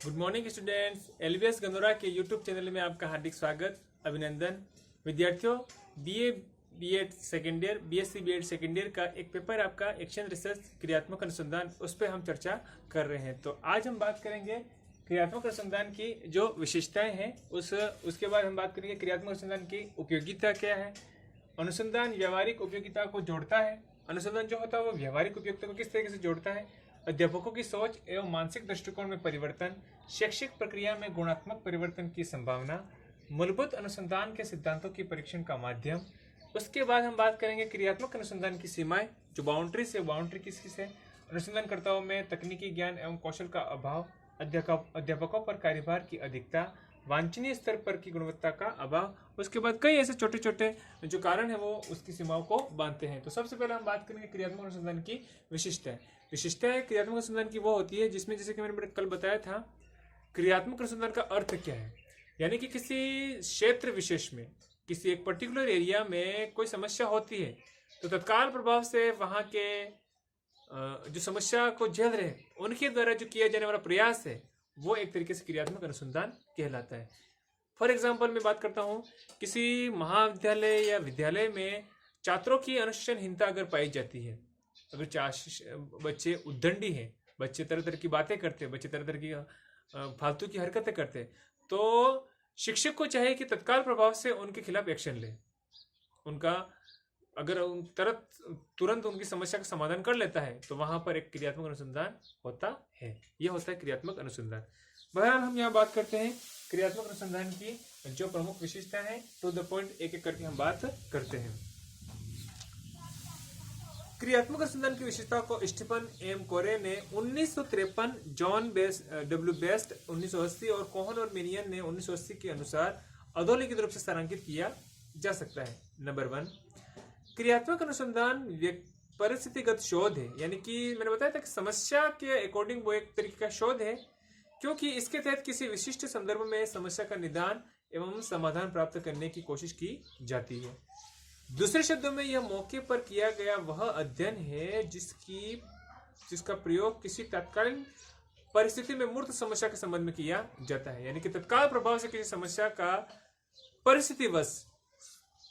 Good morning students. LBS Gandaura के YouTube channel में आपका हार्दिक स्वागत, अभिनंदन। विद्यार्थियों, BA BEd second year, BSc BEd second year का एक पेपर आपका एक्शन रिसर्च क्रियात्मक अनुसंधान, उस पर हम चर्चा कर रहे हैं। तो आज हम बात करेंगे क्रियात्मक अनुसंधान की जो विशेषताएं हैं, उसके बाद हम बात करेंगे क्रियात्मक अनुसंधान की उपयोगिता क्या है। अनुसंधान व्यवहारिक उपयोगिता को जोड़ता है। अनुसंधान जो होता है वो व्यवहारिक उपयोगिता को किस तरीके से जोड़ता है। अध्यापकों की सोच एवं मानसिक दृष्टिकोण में परिवर्तन, शैक्षिक प्रक्रिया में गुणात्मक परिवर्तन की संभावना, मूलभूत अनुसंधान के सिद्धांतों की परीक्षण का माध्यम। उसके बाद हम बात करेंगे क्रियात्मक अनुसंधान की सीमाएं, जो बाउंड्री से बाउंड्री किसी से अनुसंधानकर्ताओं में तकनीकी ज्ञान एवं कौशल का अभाव, अध्यापकों पर कार्यभार की अधिकता, वांछनीय स्तर पर की गुणवत्ता का अभाव। उसके बाद कई ऐसे छोटे छोटे जो कारण है वो उसकी सीमाओं को बांधते हैं। तो सबसे पहले हम बात करेंगे क्रियात्मक अनुसंधान की विशिष्टताएं। विशिष्टताएं क्रियात्मक अनुसंधान की वो होती है जिसमें, जैसे कि मैंने कल बताया था, क्रियात्मक अनुसंधान का अर्थ क्या है। यानी कि किसी क्षेत्र विशेष में, किसी एक पर्टिकुलर एरिया में कोई समस्या होती है तो तत्काल प्रभाव से वहां के जो समस्या को झेल रहे हैं उनके द्वारा जो किया जाने वाला प्रयास है वो एक तरीके से क्रियात्मक अनुसंधान कहलाता है। फॉर एग्जाम्पल मैं बात करता हूँ, किसी महाविद्यालय या विद्यालय में छात्रों की अनुशासनहीनता अगर पाई जाती है, अगर बच्चे उद्दंडी हैं, बच्चे तरह तरह की बातें करते हैं, बच्चे तरह तरह की फालतू की हरकतें करते हैं, तो शिक्षक को चाहिए कि तत्काल प्रभाव से उनके खिलाफ एक्शन ले। उनका अगर तुरंत उनकी समस्या का समाधान कर लेता है तो वहां पर एक क्रियात्मक अनुसंधान होता है। यह होता है क्रियात्मक अनुसंधान। बहरहाल हम यहाँ बात करते हैं क्रियात्मक अनुसंधान की जो प्रमुख विशेषता है, टू द पॉइंट एक एक करके हम बात करते हैं। क्रियात्मक अनुसंधान की विशेषता को स्टीफन एम कोरे ने 1953, जॉन डब्ल्यू बेस्ट 1980 और कोहन और मेनियन ने 1980 के अनुसार अधोलिखित रूप से सारांकित किया जा सकता है। नंबर 1, क्रियात्मक अनुसंधान परिस्थितिगत शोध है। यानी कि मैंने बताया था कि समस्या के अकॉर्डिंग वो एक तरीके का शोध है, क्योंकि इसके तहत किसी विशिष्ट संदर्भ में समस्या का निदान एवं समाधान प्राप्त करने की कोशिश की जाती है। दूसरे शब्दों में यह मौके पर किया गया वह अध्ययन है जिसका प्रयोग किसी तत्कालीन परिस्थिति में मूर्त समस्या के संबंध में किया जाता है। यानी कि तत्काल प्रभाव से किसी समस्या का परिस्थितिवश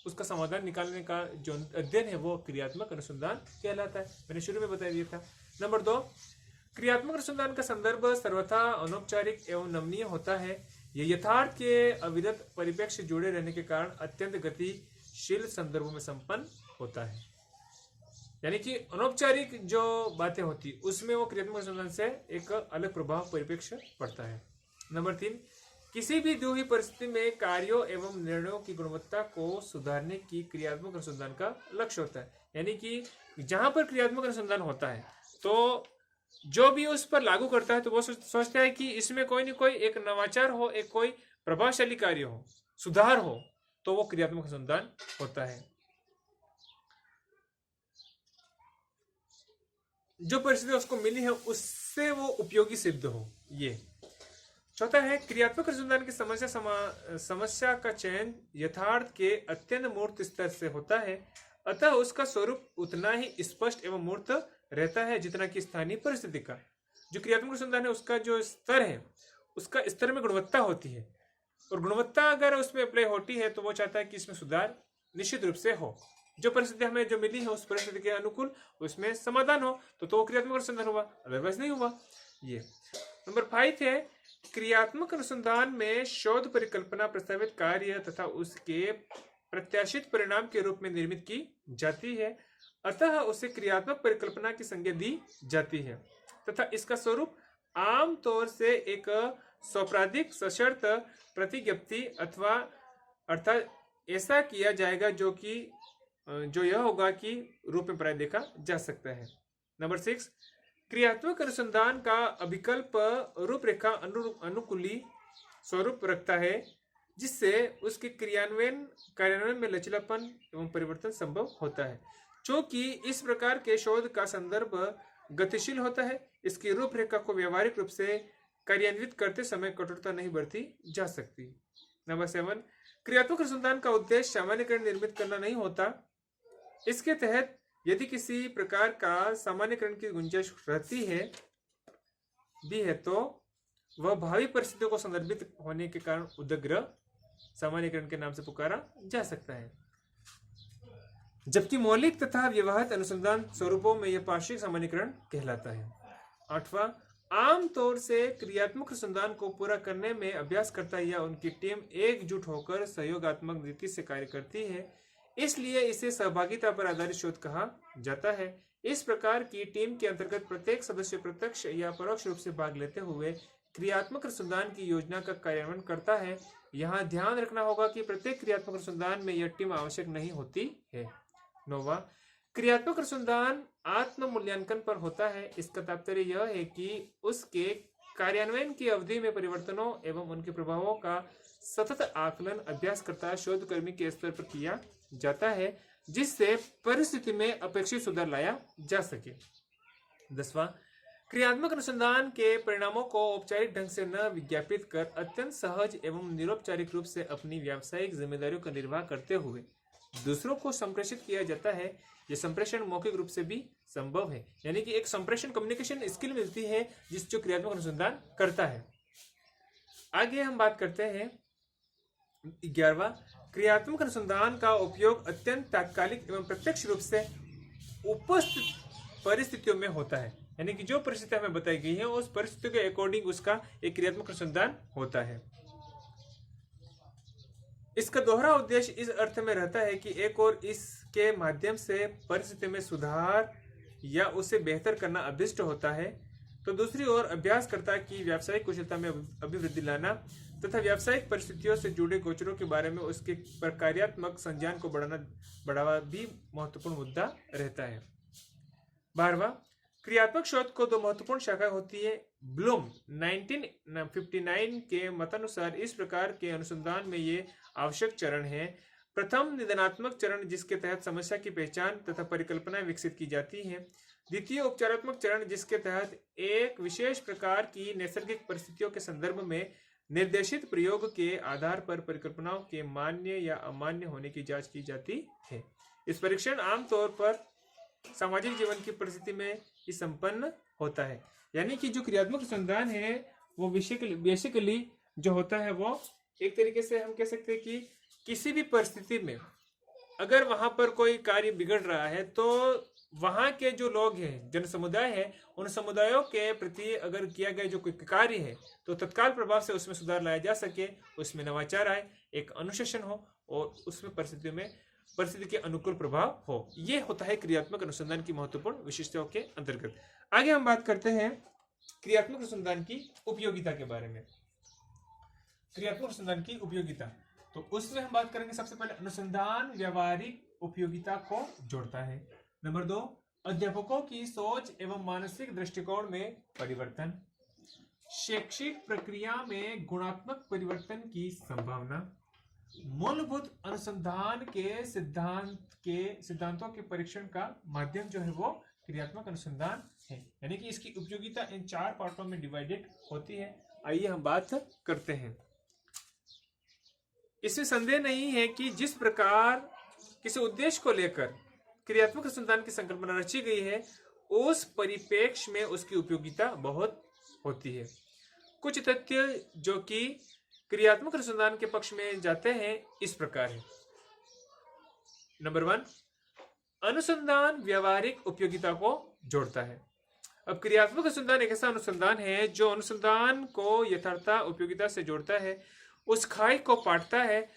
उसका समाधान निकालने का जो अध्ययन है वो क्रियात्मक अनुसंधान कहलाता है। मैंने शुरू में बता दिया था। नंबर 2, क्रियात्मक अनुसंधान का संदर्भ सर्वथा अनौपचारिक एवं नमनीय होता है। यह यथार्थ के अविरत परिप्रेक्ष्य जुड़े रहने के कारण अत्यंत गतिशील संदर्भों में संपन्न होता है। यानी कि अनौपचारिक जो बातें होती उसमें वो क्रियात्मक अनुसंधान से एक अलग प्रभाव परिप्रेक्ष्य पड़ता है। नंबर 3, किसी भी दुही परिस्थिति में कार्यों एवं निर्णयों की गुणवत्ता को सुधारने की क्रियात्मक अनुसंधान का लक्ष्य होता है। यानी कि जहां पर क्रियात्मक अनुसंधान होता है तो जो भी उस पर लागू करता है तो वो सोचता है कि इसमें कोई न कोई एक नवाचार हो, एक कोई प्रभावशाली कार्य हो, सुधार हो, तो वो क्रियात्मक अनुसंधान होता है। जो परिस्थिति उसको मिली है उससे वो उपयोगी सिद्ध हो। ये चौथा है, क्रियात्मक अनुसंधान की समस्या का चयन यथार्थ के अत्यंत मूर्त स्तर से होता है, अतः उसका स्वरूप उतना ही स्पष्ट एवं मूर्त रहता है जितना कि स्थानीय परिस्थिति का। जो क्रियात्मक अनुसंधान है उसका जो स्तर है, उसका स्तर में गुणवत्ता होती है, और गुणवत्ता अगर उसमें अप्लाई होती है तो वो चाहता है कि इसमें सुधार निश्चित रूप से हो। जो परिस्थिति हमें जो मिली है उस परिस्थिति के अनुकूल उसमें समाधान हो तो क्रियात्मक अनुसंधान हुआ, अदरवाइज नहीं हुआ। ये नंबर 5 है, क्रियात्मक अनुसंधान में शोध परिकल्पना प्रस्तावित कार्य तथा उसके प्रत्याशित परिणाम के रूप में निर्मित की जाती है, अतः उसे क्रियात्मक परिकल्पना की संज्ञा दी जाती है तथा इसका स्वरूप आम तौर से एक सौप्राधिक सशर्त प्रतिज्ञप्ति अथवा अर्थात ऐसा किया जाएगा जो यह होगा कि रूप में प्राय देखा जा सकता है। नंबर 6, क्रियात्मक अनुसंधान का अभिकल्प रूपरेखा अनुकूली स्वरूप रखता है, जिससे उसके कार्यान्वयन में लचीलापन एवं परिवर्तन संभव होता है। चूंकि इस प्रकार के शोध का संदर्भ गतिशील होता है, इसकी रूपरेखा को व्यवहारिक रूप से कार्यान्वित करते समय कठोरता नहीं बरती जा सकती। नंबर 7, क्रियात्मक अनुसंधान का उद्देश्य सामान्यीकरण निर्मित करना नहीं होता। इसके तहत यदि किसी प्रकार का सामान्यीकरण की गुंजाइश रहती है तो वह भावी परिस्थितियों को संदर्भित होने के कारण उदग्र सामान्यीकरण के नाम से पुकारा जा सकता है। जबकि मौलिक तथा व्यवहारिक अनुसंधान स्वरूपों में यह पार्श्विक सामान्यीकरण कहलाता है। आठवां, आमतौर से क्रियात्मक अनुसंधान को पूरा करने में अभ्यासकर्ता या उनकी टीम एकजुट होकर सहयोगात्मक रीति से कार्य करती है, इसलिए इसे सहभागिता पर आधारित शोध कहा जाता है। इस प्रकार की टीम के अंतर्गत प्रत्येक सदस्य प्रत्यक्ष या परोक्ष रूप से भाग लेते हुए क्रियात्मक अनुसंधान की योजना का कार्यान्वयन करता है। यहाँ ध्यान रखना होगा कि प्रत्येक क्रियात्मक अनुसंधान में यह टीम आवश्यक नहीं होती है। नौवां, क्रियात्मक अनुसंधान आत्म मूल्यांकन पर होता है। इसका तात्पर्य यह है कि उसके कार्यान्वयन की अवधि में परिवर्तनों एवं उनके प्रभावों का सतत आकलन अभ्यासकर्ता शोधकर्मी के स्तर पर किया जाता है, जिससे परिस्थिति में अपेक्षित सुधार लाया जा सके। 10वां, क्रियात्मक अनुसंधान के परिणामों को औपचारिक ढंग से न विज्ञापित कर अत्यंत सहज एवं निरौपचारिक रूप से अपनी व्यावसायिक जिम्मेदारियों का निर्वाह करते हुए दूसरों को संप्रेषित किया जाता है। यह संप्रेषण मौखिक रूप से भी संभव है, यानी कि एक संप्रेषण कम्युनिकेशन स्किल मिलती है जिस जो क्रियात्मक अनुसंधान करता है। आगे हम बात करते हैं 11वां, क्रियात्मक अनुसंधान का उपयोग अत्यंत तात्कालिक एवं प्रत्यक्ष रूप से उपस्थित परिस्थितियों में होता है, यानी कि जो परिस्थितियां हमें बताई गई हैं उस परिस्थितियों के अकॉर्डिंग उसका एक क्रियात्मक अनुसंधान होता है। इसका दोहरा उद्देश्य इस अर्थ में रहता है कि एक और इसके माध्यम से परिस्थिति में सुधार या उसे बेहतर करना अभिष्ट होता है, तो दूसरी ओर अभ्यासकर्ता की व्यावसायिक कुशलता में अभिवृद्धि लाना तथा व्यावसायिक परिस्थितियों से जुड़े गोचरों के बारे में उसके प्रकार्यात्मक संज्ञान को बढ़ावा भी महत्वपूर्ण मुद्दा रहता है। 12वां, क्रियात्मक शोध को दो महत्वपूर्ण शाखा होती है। ब्लूम 1959 के मतानुसार इस प्रकार के अनुसंधान में ये आवश्यक चरण है। प्रथम, निदानात्मक चरण, जिसके तहत समस्या की पहचान तथा परिकल्पना विकसित की जाती है। द्वितीय, उपचारात्मक चरण, जिसके तहत एक विशेष प्रकार की नैसर्गिक परिस्थितियों के संदर्भ में निर्देशित प्रयोग के आधार पर परिकल्पनाओं के मान्य या अमान्य होने की जांच की जाती है। इस परीक्षण आमतौर पर सामाजिक जीवन की परिस्थिति में ही संपन्न होता है, यानी कि जो क्रियात्मक अनुसंधान है वो बेसिकली जो होता है वो एक तरीके से हम कह सकते हैं कि किसी भी परिस्थिति में अगर वहां पर कोई कार्य बिगड़ रहा है तो वहां के जो लोग हैं, जन समुदाय है, उन समुदायों के प्रति अगर किया गया जो कोई कार्य है तो तत्काल प्रभाव से उसमें सुधार लाया जा सके, उसमें नवाचार आए, एक अनुशासन हो और उसमें परिस्थिति के अनुकूल प्रभाव हो। ये होता है क्रियात्मक अनुसंधान की महत्वपूर्ण विशेषताओं के अंतर्गत। आगे हम बात करते हैं क्रियात्मक अनुसंधान की उपयोगिता के बारे में। क्रियात्मक अनुसंधान की उपयोगिता, तो उसमें हम बात करेंगे सबसे पहले अनुसंधान व्यावहारिक उपयोगिता को जोड़ता है। नंबर 2, अध्यापकों की सोच एवं मानसिक दृष्टिकोण में परिवर्तन, शैक्षिक प्रक्रिया में गुणात्मक परिवर्तन की संभावना, मूलभूत अनुसंधान के सिद्धांतों के परीक्षण का माध्यम जो है वो क्रियात्मक अनुसंधान है, यानी कि इसकी उपयोगिता इन 4 पार्टों में डिवाइडेड होती है। आइए हम बात करते हैं। इसमें संदेह नहीं है कि जिस प्रकार किसी उद्देश्य को लेकर क्रियात्मक अनुसंधान की संकल्पना रची गई है उस परिप्रेक्ष्य में उसकी उपयोगिता बहुत होती है। कुछ तथ्य जो कि क्रियात्मक अनुसंधान के पक्ष में जाते हैं इस प्रकार है। नंबर 1, अनुसंधान व्यावहारिक उपयोगिता को जोड़ता है। अब क्रियात्मक अनुसंधान एक ऐसा अनुसंधान है जो अनुसंधान को यथार्थ उपयोगिता से जोड़ता है, उस खाई को पाटता है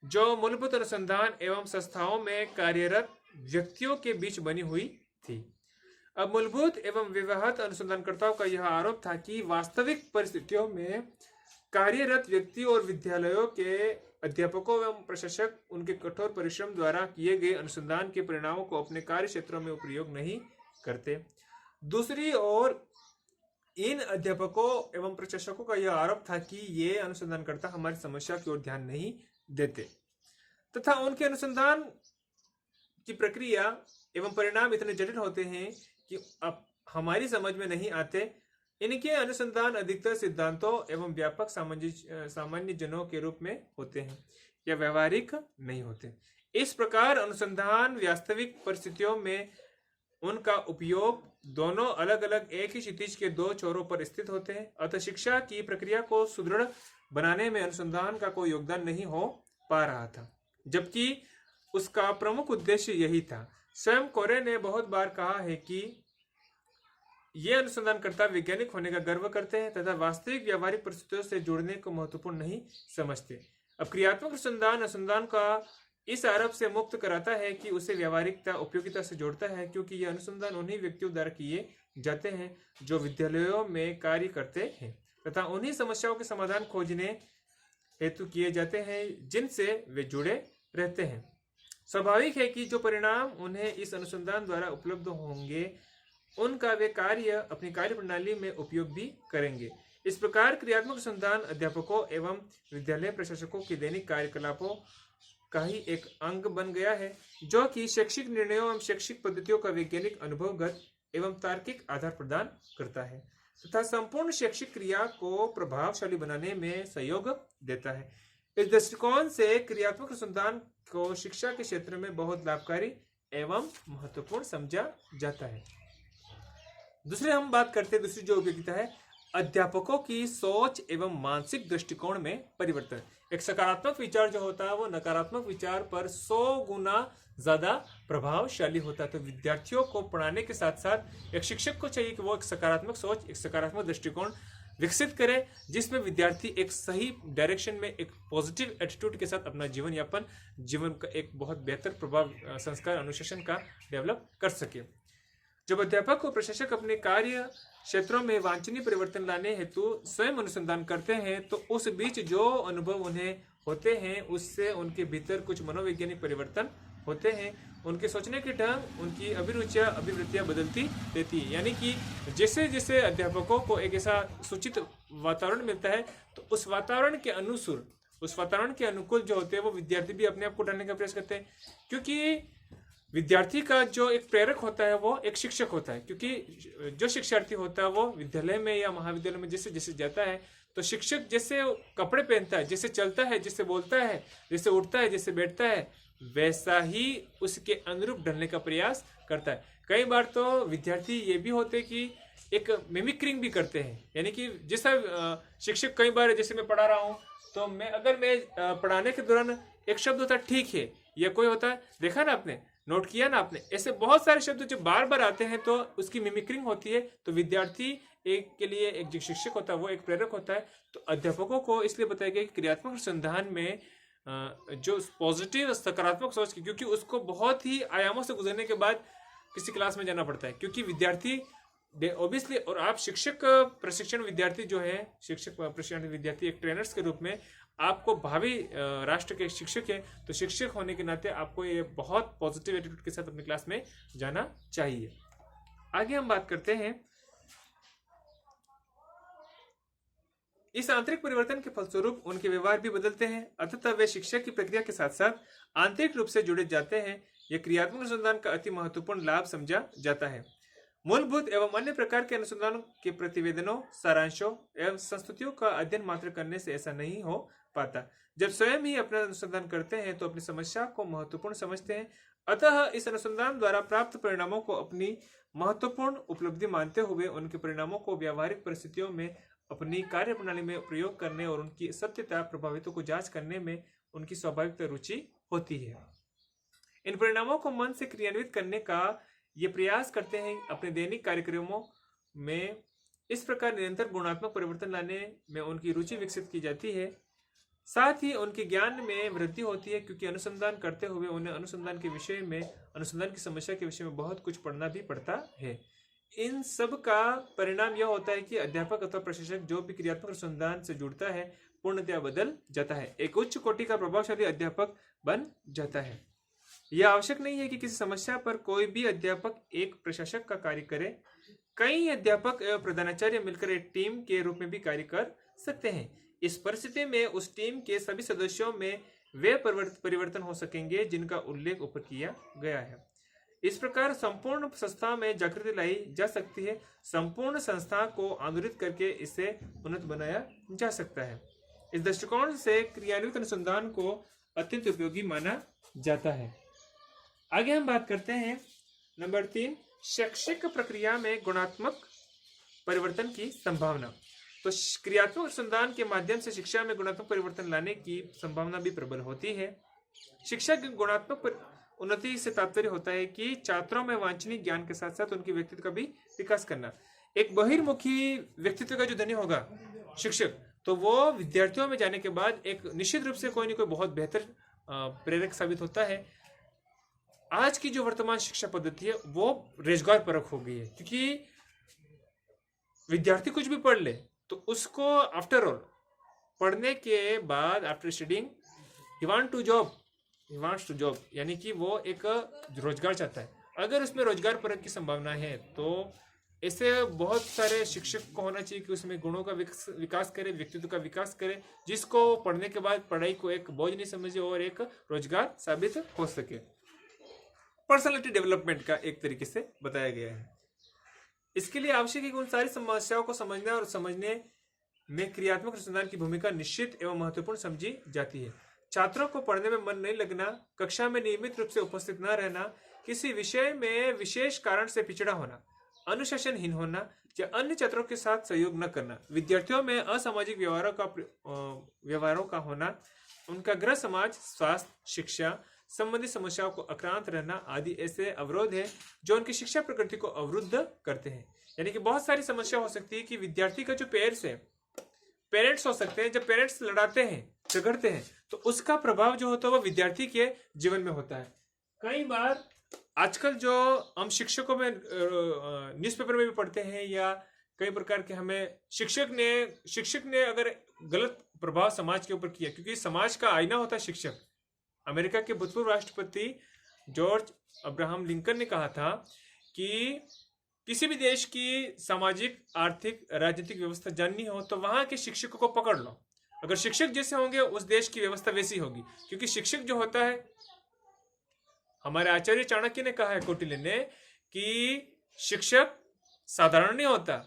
जो मूलभूत अनुसंधान एवं संस्थाओं में कार्यरत व्यक्तियों के बीच बनी हुई थी। अब मूलभूत एवं व्यवहारिक अनुसंधानकर्ताओं का यह आरोप था कि वास्तविक परिस्थितियों में कार्यरत व्यक्ति और विद्यालयों के अध्यापकों एवं प्रशासक उनके कठोर परिश्रम द्वारा किए गए अनुसंधान के परिणामों को अपने कार्य क्षेत्रों में प्रयोग नहीं करते। दूसरी ओर इन अध्यापकों एवं प्रशासकों का यह आरोप था कि ये अनुसंधानकर्ता हमारी समस्या की ओर ध्यान नहीं देते तथा उनके अनुसंधान की प्रक्रिया एवं परिणाम इतने जटिल होते हैं कि अब हमारी समझ में नहीं आते। इनके अनुसंधान अधिकतर सिद्धांतों एवं व्यापक सामान्य जनों के रूप में होते हैं या व्यवहारिक नहीं होते। इस प्रकार अनुसंधान वास्तविक परिस्थितियों में उनका उपयोग दोनों अलग अलग एक ही क्षितिज के दो छोरों पर स्थित होते हैं। अतः शिक्षा की प्रक्रिया को सुदृढ़ बनाने में अनुसंधान का कोई योगदान नहीं हो पा रहा था, जबकि उसका प्रमुख उद्देश्य यही था। स्वयं कोरे ने बहुत बार कहा है कि ये अनुसंधानकर्ता वैज्ञानिक होने का गर्व करते हैं तथा वास्तविक व्यावहारिक परिस्थितियों से जुड़ने को महत्वपूर्ण नहीं समझते। अब क्रियात्मक अनुसंधान का इस आरोप से मुक्त कराता है कि उसे व्यावहारिकता उपयोगिता से जोड़ता है, क्योंकि यह अनुसंधान उन्हीं व्यक्तियों द्वारा किए जाते हैं जो विद्यालयों में कार्य करते हैं तथा उन्हीं समस्याओं के समाधान खोजने हेतु किए जाते हैं जिनसे वे जुड़े रहते हैं। स्वाभाविक है कि जो परिणाम उन्हें इस अनुसंधान द्वारा उपलब्ध होंगे उनका वे अपनी कार्य प्रणाली में उपयोग भी करेंगे। इस प्रकार क्रियात्मक अनुसंधान अध्यापकों एवं विद्यालय प्रशासकों के दैनिक कार्यकलापों का ही एक अंग बन गया है, जो कि शैक्षिक निर्णयों एवं शैक्षिक पद्धतियों का वैज्ञानिक अनुभवगत एवं तार्किक आधार प्रदान करता है तथा संपूर्ण शैक्षिक क्रिया को प्रभावशाली बनाने में सहयोग देता है। इस दृष्टिकोण से क्रियात्मक अनुसंधान को शिक्षा के क्षेत्र में बहुत लाभकारी एवं महत्वपूर्ण समझा जाता है। दूसरे हम बात करते हैं, दूसरी जो उपयोगिता है, अध्यापकों की सोच एवं मानसिक दृष्टिकोण में परिवर्तन। एक सकारात्मक विचार जो होता है वो नकारात्मक विचार पर 100 गुना ज्यादा प्रभावशाली होता है। तो विद्यार्थियों को पढ़ाने के साथ साथ एक शिक्षक को चाहिए कि वो एक सकारात्मक सोच, एक सकारात्मक दृष्टिकोण विकसित करे, जिसमें विद्यार्थी एक सही डायरेक्शन में एक पॉजिटिव एटीट्यूड के साथ अपना जीवन का एक बहुत बेहतर प्रभाव, संस्कार, अनुशासन का डेवलप कर सके। जब अध्यापक और प्रशासक अपने कार्य क्षेत्रों में वांछनीय परिवर्तन लाने हेतु स्वयं अनुसंधान करते हैं तो उस बीच जो अनुभव उन्हें होते हैं उससे उनके भीतर कुछ मनोवैज्ञानिक परिवर्तन होते हैं। उनके सोचने के ढंग, उनकी अभिवृत्तियां बदलती रहती है। यानी कि जैसे जैसे अध्यापकों को एक ऐसा सूचित वातावरण मिलता है तो उस वातावरण के अनुकूल जो होते हैं वो विद्यार्थी भी अपने आप को ढालने का प्रयास करते हैं, क्योंकि विद्यार्थी का जो एक प्रेरक होता है वो एक शिक्षक होता है। क्योंकि जो शिक्षार्थी होता है वो विद्यालय में या महाविद्यालय में जैसे जैसे जाता है तो शिक्षक जैसे कपड़े पहनता है, जैसे चलता है, जैसे बोलता है, जैसे उठता है, जैसे बैठता है, वैसा ही उसके अनुरूप ढलने का प्रयास करता है। कई बार तो विद्यार्थी ये भी होते कि एक मिमिक्रिंग भी करते हैं, यानी कि जैसा शिक्षक, कई बार जैसे मैं पढ़ा रहा हूँ तो अगर मैं पढ़ाने के दौरान एक शब्द होता है ठीक है, या कोई होता है देखा ना आपने, नोट किया ना आपने, ऐसे बहुत सारे शब्द जो बार बार आते हैं तो उसकी मिमिक्रिंग होती है। तो विद्यार्थी एक के लिए एक जो शिक्षक होता है वो एक प्रेरक होता है। तो अध्यापकों को इसलिए बताया गया कि क्रियात्मक अनुसंधान में जो पॉजिटिव सकारात्मक सोच की, क्योंकि उसको बहुत ही आयामों से गुजरने के बाद किसी क्लास में जाना पड़ता है, क्योंकि विद्यार्थी ऑब्वियसली, और आप शिक्षक प्रशिक्षण विद्यार्थी जो है, शिक्षक प्रशिक्षण विद्यार्थी एक ट्रेनर्स के रूप में आपको भावी राष्ट्र के शिक्षक है, तो शिक्षक होने के नाते आपको ये बहुत पॉजिटिव एटीट्यूड के साथ अपनी क्लास में जाना चाहिए। आगे हम बात करते हैं, इस आंतरिक परिवर्तन के फलस्वरूप उनके व्यवहार भी बदलते हैं, अतः वे शिक्षा की प्रक्रिया के साथ साथ आंतरिक रूप से जुड़े जाते हैं। यह क्रियात्मक अनुसंधान का अति महत्वपूर्ण लाभ समझा जाता है। मूलभूत एवं अन्य प्रकार के अनुसंधान के प्रतिवेदनों, सारांशों एवं संस्तुतियों का अध्ययन मात्र करने से ऐसा नहीं हो पाता। जब स्वयं ही अपना अनुसंधान करते हैं तो अपनी समस्या को महत्वपूर्ण समझते हैं। अतः इस अनुसंधान द्वारा प्राप्त परिणामों को अपनी महत्वपूर्ण उपलब्धि मानते हुए उनके परिणामों को व्यावहारिक परिस्थितियों में अपनी कार्य प्रणाली में प्रयोग करने और उनकी सत्यता, प्रभावितों को जांच करने में उनकी स्वाभाविक रुचि होती है। इन परिणामों को मन से क्रियान्वित करने का ये प्रयास करते हैं। अपने दैनिक कार्यक्रमों में इस प्रकार निरंतर गुणात्मक परिवर्तन लाने में उनकी रुचि विकसित की जाती है। साथ ही उनके ज्ञान में वृद्धि होती है, क्योंकि अनुसंधान करते हुए उन्हें अनुसंधान की समस्या के विषय में बहुत कुछ पढ़ना भी पड़ता है। इन सब का परिणाम यह होता है कि अध्यापक अथवा प्रशिक्षक जो भी क्रियात्मक अनुसंधान से जुड़ता है पूर्णतया बदल जाता है, एक उच्च कोटि का प्रभावशाली अध्यापक बन जाता है। यह आवश्यक नहीं है कि किसी समस्या पर कोई भी अध्यापक एक प्रशासक का कार्य करे। कई अध्यापक एवं प्रधानाचार्य मिलकर एक टीम के रूप में भी कार्य कर सकते हैं। इस परिस्थिति में उस टीम के सभी सदस्यों में वे परिवर्तन हो सकेंगे जिनका उल्लेख ऊपर किया गया है। इस प्रकार संपूर्ण संस्था में जागृति लाई जा सकती है। संपूर्ण संस्था को आंदोलित करके इसे उन्नत बनाया जा सकता है। इस दृष्टिकोण से क्रियान्वित अनुसंधान को अत्यंत उपयोगी माना जाता है। आगे हम बात करते हैं नंबर 3, शैक्षिक प्रक्रिया में गुणात्मक परिवर्तन की संभावना। तो क्रियात्मक अनुसंधान के माध्यम से शिक्षा में गुणात्मक परिवर्तन लाने की संभावना भी प्रबल होती है। शिक्षा की गुणात्मक उन्नति से तात्पर्य होता है कि छात्रों में वांछनीय ज्ञान के साथ साथ उनके व्यक्तित्व का भी विकास करना। एक बहिर्मुखी व्यक्तित्व का जो धनी होगा शिक्षक, तो वो विद्यार्थियों में जाने के बाद एक निश्चित रूप से कोई न कोई बहुत बेहतर प्रेरक साबित होता है। आज की जो वर्तमान शिक्षा पद्धति है वो रोजगार परक हो गई है, क्योंकि विद्यार्थी कुछ भी पढ़ ले तो उसको आफ्टर ऑल पढ़ने के बाद after studying he wants to job, यानी कि वो एक रोजगार चाहता है। अगर उसमें रोजगार परक की संभावना है तो ऐसे बहुत सारे शिक्षक को होना चाहिए कि उसमें गुणों का विकास करे, व्यक्तित्व का विकास करे, जिसको पढ़ने के बाद पढ़ाई को एक बोझ नहीं समझे और एक रोजगार साबित हो सके। पर्सनालिटी डेवलपमेंट का एक तरीके से बताया गया है। इसके लिए आवश्यक है कि उन सारी समस्याओं को समझना और समझने में क्रियात्मक अनुसंधान की भूमिका निश्चित एवं महत्वपूर्ण समझी जाती है। छात्रों को पढ़ने में मन नहीं लगना, कक्षा में नियमित रूप से उपस्थित न रहना, किसी विषय में विशेष कारण से पिछड़ा होना, अनुशासनहीन होना या अन्य छात्रों के साथ सहयोग न करना, विद्यार्थियों में असामाजिक व्यवहारों का होना, उनका गृह समाज, स्वास्थ्य, शिक्षा संबंधी समस्याओं को आक्रांत रहना आदि ऐसे अवरोध है जो उनकी शिक्षा प्रकृति को अवरुद्ध करते हैं। यानी कि बहुत सारी समस्या हो सकती है कि विद्यार्थी का जो पेरेंट्स हो सकते हैं, जब पेरेंट्स लड़ाते हैं, झगड़ते हैं, तो उसका प्रभाव जो होता है वो विद्यार्थी के जीवन में होता है। कई बार आजकल जो हम शिक्षकों में न्यूज़पेपर में भी पढ़ते हैं या कई प्रकार के हमें शिक्षक ने अगर गलत प्रभाव समाज के ऊपर किया, क्योंकि समाज का आईना होता है शिक्षक। अमेरिका के भूतपूर्व राष्ट्रपति जॉर्ज अब्राहम लिंकन ने कहा था कि किसी भी देश की सामाजिक, आर्थिक, राजनीतिक व्यवस्था जाननी हो तो वहां के शिक्षकों को पकड़ लो। अगर शिक्षक जैसे होंगे उस देश की व्यवस्था वैसी होगी, क्योंकि शिक्षक जो होता है, हमारे आचार्य चाणक्य ने कहा है, कौटिल्य ने, कि शिक्षक साधारण नहीं होता,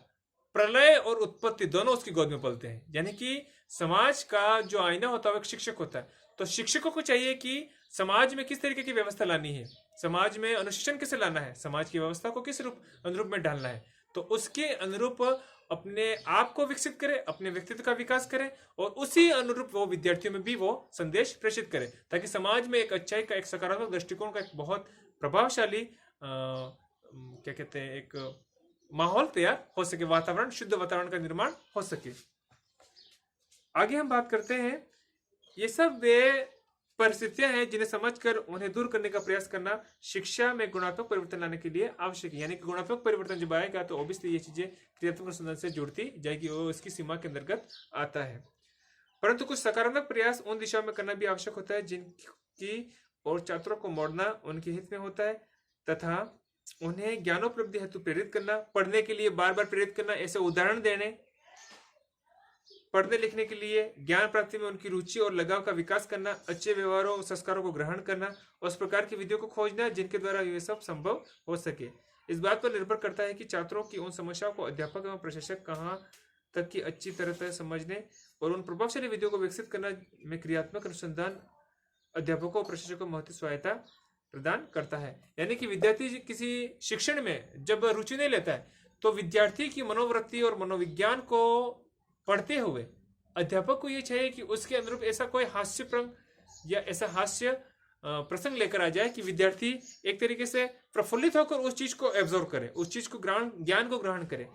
प्रलय और उत्पत्ति दोनों उसकी गोद में पलते हैं। यानी कि समाज का जो आईना होता है वो शिक्षक होता है। तो शिक्षकों को चाहिए कि समाज में किस तरीके की व्यवस्था लानी है, समाज में अनुशासन कैसे लाना है, समाज की व्यवस्था को किस अनुरूप में ढालना है, तो उसके अनुरूप अपने आप को विकसित करे, अपने व्यक्तित्व का विकास करे और उसी अनुरूप वो विद्यार्थियों में भी वो संदेश प्रेषित करे, ताकि समाज में एक अच्छाई का, एक सकारात्मक दृष्टिकोण का, एक बहुत प्रभावशाली एक माहौल तैयार हो सके, वातावरण, शुद्ध वातावरण का निर्माण हो सके। आगे हम बात करते हैं, ये सब वे परिस्थितियां हैं जिन्हें समझकर उन्हें दूर करने का प्रयास करना शिक्षा में गुणात्मक परिवर्तन लाने के लिए आवश्यक है। यानी कि गुणात्मक परिवर्तन जब आएगा तो ऑब्वियसली ये चीजें क्रियात्मक अनुसंधान से जुड़ती जाएगी और इसकी सीमा के अंतर्गत आता है। परंतु कुछ सकारात्मक प्रयास उन दिशाओं में करना भी आवश्यक होता है जिनकी और छात्रों को मोड़ना उनके हित में होता है, तथा उन्हें ज्ञानोपलब्धि हेतु प्रेरित करना, पढ़ने के लिए बार बार प्रेरित करना, ऐसे उदाहरण देने, पढ़ने लिखने के लिए ज्ञान प्राप्ति में उनकी रुचि और लगाव का विकास करना, अच्छे व्यवहारों और संस्कारों को ग्रहण करना और उस प्रकार की विधियों को खोजना जिनके द्वारा ये सब संभव हो सके। इस बात पर निर्भर करता है कि छात्रों की उन समस्याओं को अध्यापक एवं प्रशिक्षक कहाँ तक की अच्छी तरह समझने और उन प्रभावशाली विधियों को विकसित करना में क्रियात्मक अनुसंधान अध्यापकों और प्रशिक्षकों को महत्वपूर्ण सहायता प्रदान करता है। यानी कि विद्यार्थी किसी शिक्षण में जब रुचि नहीं लेता है तो विद्यार्थी की मनोवृत्ति और मनोविज्ञान को पढ़ते हुए अध्यापक को ये चाहिए कि उसके अनुरूप ऐसा कोई हास्य प्रसंग या ऐसा हास्य प्रसंग लेकर आ जाए कि विद्यार्थी एक तरीके से प्रफुल्लित होकर उस चीज को एब्जॉर्व करे, उस चीज को ज्ञान को ग्रहण करे।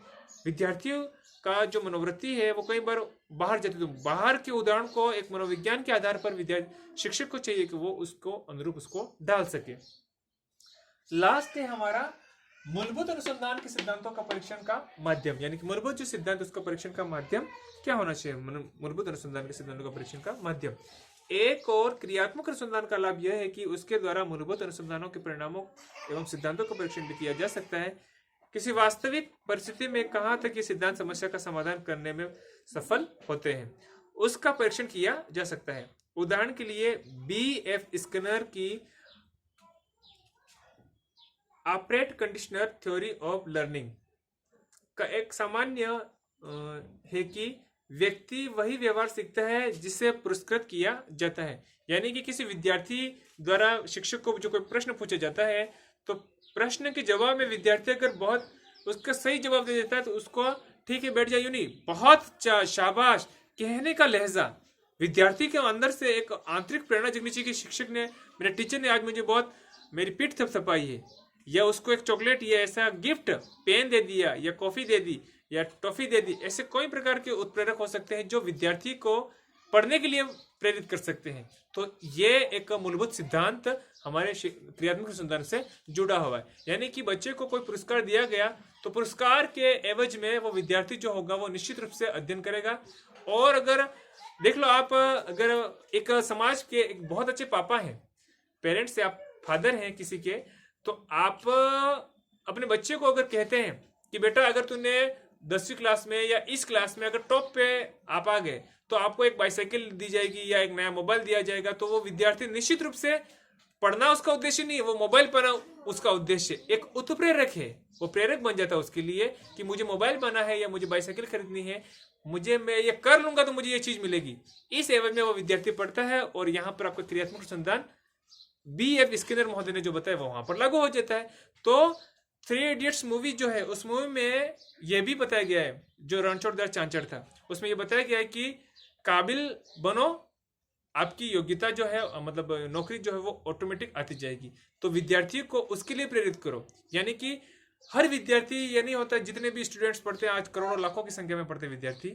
विद्यार्थियों का जो मनोवृत्ति है वो कई बार बाहर जाती है, तो बाहर के उदाहरण को एक मनोविज्ञान के आधार पर शिक्षक को चाहिए कि वो उसको अनुरूप उसको डाल सके। लास्ट है हमारा मूलभूत अनुसंधान के सिद्धांतों का परीक्षण का माध्यम। यानी कि मूलभूत जो सिद्धांत उसका परीक्षण का माध्यम क्या होना चाहिए, मूलभूत अनुसंधान के सिद्धांतों का परीक्षण का माध्यम। एक और क्रियात्मक अनुसंधान का लाभ यह है कि उसके द्वारा मूलभूत अनुसंधानों के परिणामों एवं सिद्धांतों का परीक्षण भी किया जा सकता है। किसी वास्तविक परिस्थिति में कहाँ तक ये सिद्धांत समस्या का समाधान करने में सफल होते हैं उसका परीक्षण किया जा सकता है। उदाहरण के लिए B.F. स्किनर की operate conditioner theory of learning का एक सामान्य है कि व्यक्ति वही व्यवहार सीखता है जिसे पुरस्कृत किया जाता है। यानी कि किसी विद्यार्थी द्वारा शिक्षक को जो कोई प्रश्न पूछा जाता है तो प्रश्न के जवाब में विद्यार्थी अगर बहुत उसका सही जवाब दे देता है तो उसको ठीक है बैठ जाइए नहीं, बहुत शाबाश कहने का लहजा विद्यार्थी के अंदर से एक आंतरिक प्रेरणा जगनी चाहिए कि शिक्षक ने, मेरे टीचर ने आज मुझे बहुत मेरी पीठ थपथपाई है, या उसको एक चॉकलेट या ऐसा गिफ्ट पेन दे दिया या कॉफी दे दी या टॉफी दे दी। ऐसे कोई प्रकार के उत्प्रेरक हो सकते हैं जो विद्यार्थी को पढ़ने के लिए प्रेरित कर सकते हैं। तो ये एक मूलभूत सिद्धांत हमारे क्रियात्मक अनुसंधान से जुड़ा हुआ है। यानी कि बच्चे को कोई पुरस्कार दिया गया तो पुरस्कार के एवज में वो विद्यार्थी जो होगा वो निश्चित रूप से अध्ययन करेगा। और अगर देख लो आप, अगर एक समाज के एक बहुत अच्छे पापा हैं, पेरेंट्स से आप फादर हैं किसी के, तो आप अपने बच्चे को अगर कहते हैं कि बेटा अगर तूने 10वीं क्लास में या इस क्लास में अगर टॉप पे आप आ गए तो आपको एक बाइसाइकिल दी जाएगी या एक नया मोबाइल दिया जाएगा, तो वो विद्यार्थी निश्चित रूप से पढ़ना उसका उद्देश्य नहीं है, वो मोबाइल पाना उसका उद्देश्य एक उत्प्रेरक है। वो प्रेरक बन जाता है उसके लिए कि मुझे मोबाइल पाना है या मुझे बाइसाइकिल खरीदनी है, मुझे मैं ये कर लूंगा तो मुझे ये चीज मिलेगी। इस एवज में वो विद्यार्थी पढ़ता है और यहाँ पर आपको क्रियात्मक अनुसंधान B.F. स्किनर महोदय ने जो बताया वो वहां पर लागू हो जाता है। तो 3 इडियट्स मूवी जो है उस मूवी में यह भी बताया गया है, जो रणछोड़दास चांचड़ था उसमें यह बताया गया है कि काबिल बनो, आपकी योग्यता जो है मतलब नौकरी जो है वो ऑटोमेटिक आती जाएगी। तो विद्यार्थी को उसके लिए प्रेरित करो। यानी कि हर विद्यार्थी ये नहीं होता, जितने भी स्टूडेंट्स पढ़ते हैं आज करोड़ों लाखों की संख्या में पढ़ते हैं विद्यार्थी,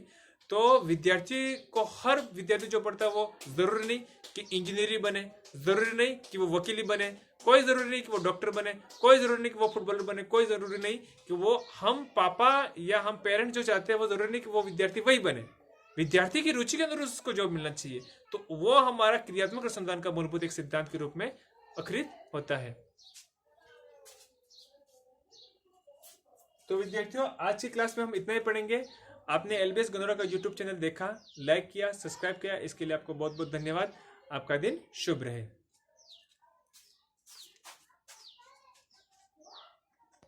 तो विद्यार्थी को हर विद्यार्थी जो पढ़ता है वो जरूरी नहीं कि इंजीनियरिंग बने, जरूरी नहीं कि वो वकीली बने, कोई जरूरी नहीं कि वो डॉक्टर बने, कोई जरूरी नहीं कि वो फुटबॉलर बने, कोई जरूरी नहीं कि वो हम पापा या हम पेरेंट्स जो चाहते हैं वो जरूरी नहीं कि वो विद्यार्थी वही बने। विद्यार्थी की रुचि के अनुरूप उसको जॉब मिलना चाहिए। तो वो हमारा क्रियात्मक अनुसंधान का मूलभूत एक सिद्धांत के रूप में अखरित होता है। तो विद्यार्थियों आज की क्लास में हम इतना ही पढ़ेंगे। आपने LBS गनोरा का यूट्यूब चैनल देखा, लाइक किया, सब्सक्राइब किया, इसके लिए आपको बहुत बहुत धन्यवाद। आपका दिन शुभ रहे।